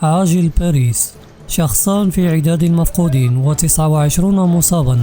عاجل باريس. شخصان في عداد المفقودين و29 مصابا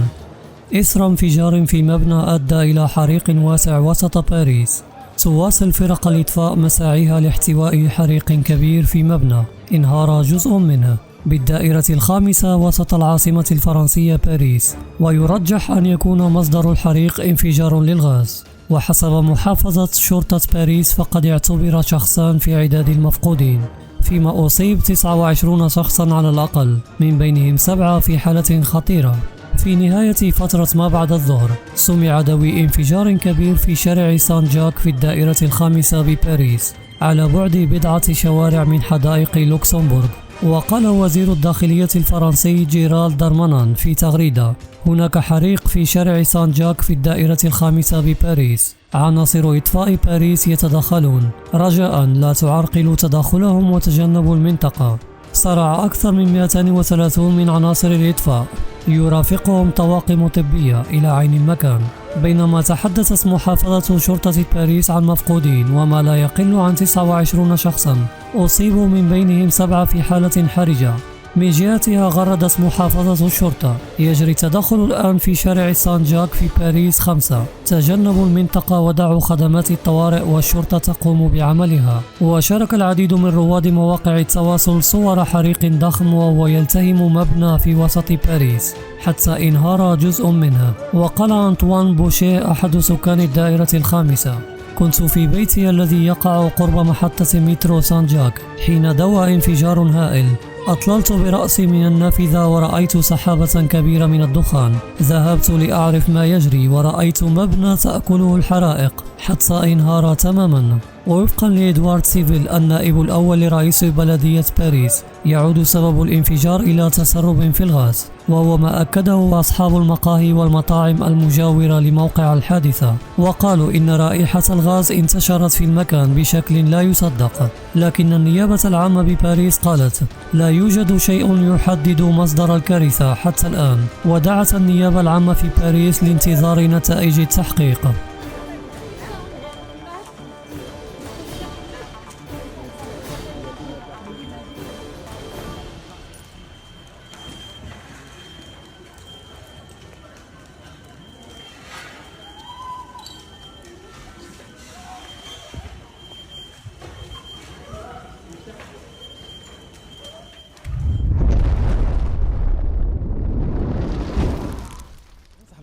إثر انفجار في مبنى أدى إلى حريق واسع وسط باريس. تواصل فرق الإطفاء مساعيها لاحتواء حريق كبير في مبنى انهار جزء منه بالدائرة الخامسة وسط العاصمة الفرنسية باريس، ويرجح أن يكون مصدر الحريق انفجار للغاز. وحسب محافظة شرطة باريس فقد اعتبر شخصان في عداد المفقودين، فيما أصيب 29 شخصا على الأقل، من بينهم 7 في حالة خطيرة. في نهاية فترة ما بعد الظهر سمع دوي انفجار كبير في شارع سان جاك في الدائرة الخامسة بباريس، على بعد بضعة شوارع من حدائق لوكسمبورغ. وقال وزير الداخلية الفرنسي جيرالد دارمانان في تغريدة: هناك حريق في شارع سان جاك في الدائرة الخامسة بباريس، عناصر إطفاء باريس يتدخلون، رجاء لا تعرقلوا تدخلهم وتجنبوا المنطقة. صرع أكثر من 230 من عناصر الإطفاء يرافقهم طواقم طبية إلى عين المكان. بينما تحدثت محافظة شرطة باريس عن مفقودين وما لا يقل عن 29 شخصا أصيبوا، من بينهم 7 في حالة حرجة. من جهتها غردت محافظة الشرطة: يجري التدخل الآن في شارع سان جاك في باريس 5، تجنبوا المنطقة ودعوا خدمات الطوارئ والشرطة تقوم بعملها. وشارك العديد من رواد مواقع التواصل صور حريق ضخم وهو يلتهم مبنى في وسط باريس حتى انهار جزء منه. وقال أنطوان بوشيه أحد سكان الدائرة الخامسة: كنت في بيتي الذي يقع قرب محطة مترو سان جاك حين دوى انفجار هائل. أطللت برأسي من النافذة ورأيت سحابة كبيرة من الدخان. ذهبت لأعرف ما يجري ورأيت مبنى تأكله الحرائق حتى انهار تماما. ووفقا لإدوارد سيفيل النائب الأول لرئيس بلدية باريس، يعود سبب الانفجار إلى تسرب في الغاز، وهو ما أكده أصحاب المقاهي والمطاعم المجاورة لموقع الحادثة، وقالوا إن رائحة الغاز انتشرت في المكان بشكل لا يصدق. لكن النيابة العامة بباريس قالت: لا يوجد شيء يحدد مصدر الكارثة حتى الآن، ودعت النيابة العامة في باريس لانتظار نتائج التحقيق.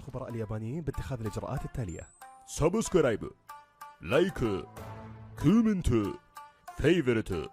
الخبراء اليابانيين باتخاذ الإجراءات التالية: سبسكرايب، لايك، كومنت، فيفرت،